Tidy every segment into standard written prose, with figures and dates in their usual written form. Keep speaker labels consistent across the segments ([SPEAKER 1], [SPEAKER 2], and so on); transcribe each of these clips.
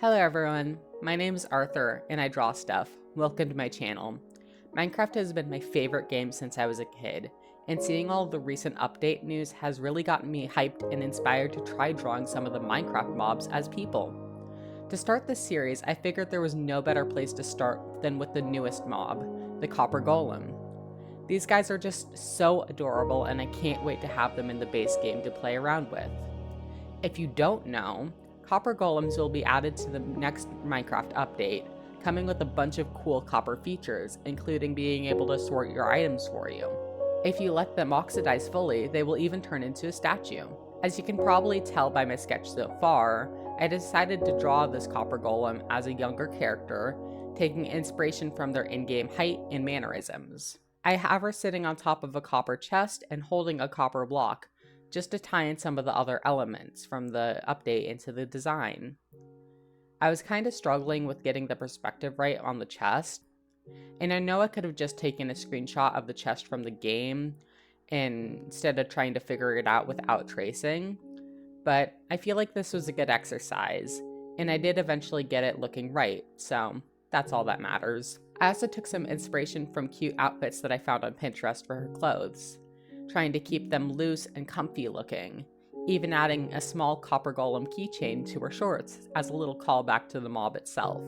[SPEAKER 1] Hello everyone, my name is Arthur and I draw stuff. Welcome to my channel. Minecraft has been my favorite game since I was a kid, and seeing all of the recent update news has really gotten me hyped and inspired to try drawing some of the Minecraft mobs as people. To start this series, I figured there was no better place to start than with the newest mob, the Copper Golem. These guys are just so adorable and I can't wait to have them in the base game to play around with. If you don't know, Copper Golems will be added to the next Minecraft update, coming with a bunch of cool copper features, including being able to sort your items for you. If you let them oxidize fully, they will even turn into a statue. As you can probably tell by my sketch so far, I decided to draw this Copper Golem as a younger character, taking inspiration from their in-game height and mannerisms. I have her sitting on top of a copper chest and holding a copper block, just to tie in some of the other elements from the update into the design. I was kind of struggling with getting the perspective right on the chest, and I know I could have just taken a screenshot of the chest from the game instead of trying to figure it out without tracing, but I feel like this was a good exercise, and I did eventually get it looking right, so that's all that matters. I also took some inspiration from cute outfits that I found on Pinterest for her clothes, trying to keep them loose and comfy looking, even adding a small Copper Golem keychain to her shorts as a little callback to the mob itself.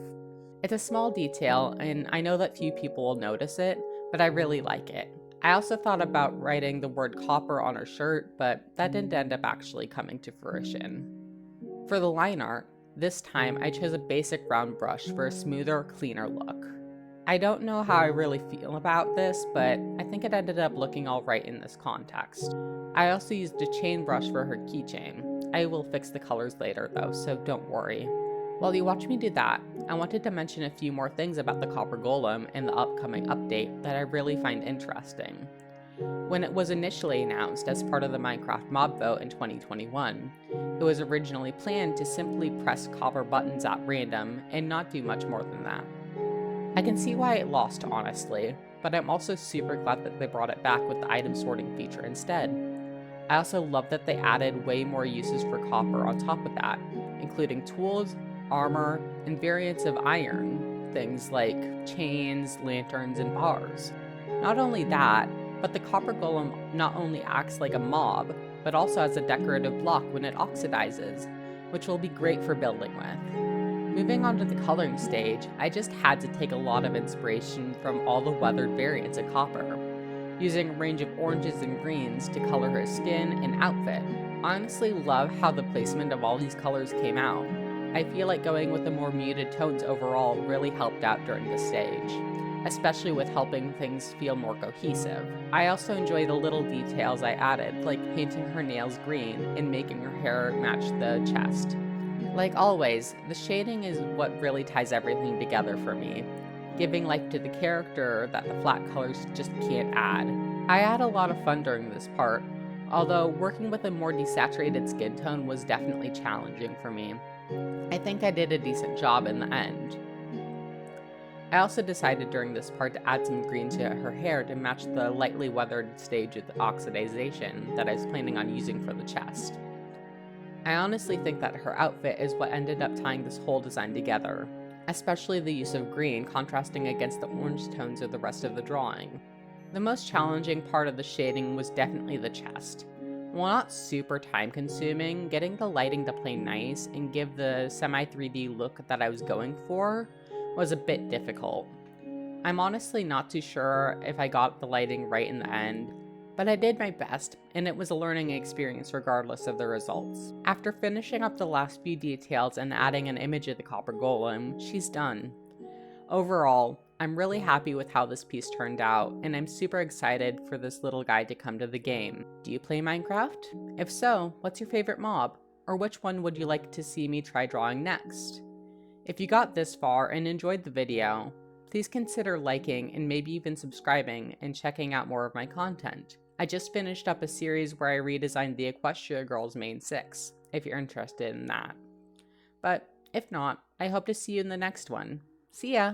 [SPEAKER 1] It's a small detail, and I know that few people will notice it, but I really like it. I also thought about writing the word copper on her shirt, but that didn't end up actually coming to fruition. For the line art, this time I chose a basic round brush for a smoother, cleaner look. I don't know how I really feel about this, but I think it ended up looking alright in this context. I also used a chain brush for her keychain. I will fix the colors later though, so don't worry. While you watch me do that, I wanted to mention a few more things about the Copper Golem and the upcoming update that I really find interesting. When it was initially announced as part of the Minecraft mob vote in 2021, it was originally planned to simply press copper buttons at random and not do much more than that. I can see why it lost, honestly, but I'm also super glad that they brought it back with the item sorting feature instead. I also love that they added way more uses for copper on top of that, including tools, armor, and variants of iron, things like chains, lanterns, and bars. Not only that, but the Copper Golem not only acts like a mob, but also as a decorative block when it oxidizes, which will be great for building with. Moving on to the coloring stage, I just had to take a lot of inspiration from all the weathered variants of copper, using a range of oranges and greens to color her skin and outfit. I honestly love how the placement of all these colors came out. I feel like going with the more muted tones overall really helped out during this stage, especially with helping things feel more cohesive. I also enjoy the little details I added, like painting her nails green and making her hair match the chest. Like always, the shading is what really ties everything together for me, giving life to the character that the flat colors just can't add. I had a lot of fun during this part, although working with a more desaturated skin tone was definitely challenging for me. I think I did a decent job in the end. I also decided during this part to add some green to her hair to match the lightly weathered stage of the oxidization that I was planning on using for the chest. I honestly think that her outfit is what ended up tying this whole design together, especially the use of green contrasting against the orange tones of the rest of the drawing. The most challenging part of the shading was definitely the chest. While not super time consuming, getting the lighting to play nice and give the semi-3D look that I was going for was a bit difficult. I'm honestly not too sure if I got the lighting right in the end, but I did my best, and it was a learning experience regardless of the results. After finishing up the last few details and adding an image of the Copper Golem, she's done. Overall, I'm really happy with how this piece turned out, and I'm super excited for this little guy to come to the game. Do you play Minecraft? If so, what's your favorite mob? Or which one would you like to see me try drawing next? If you got this far and enjoyed the video, please consider liking and maybe even subscribing and checking out more of my content. I just finished up a series where I redesigned the Equestria Girls main 6, if you're interested in that. But if not, I hope to see you in the next one. See ya!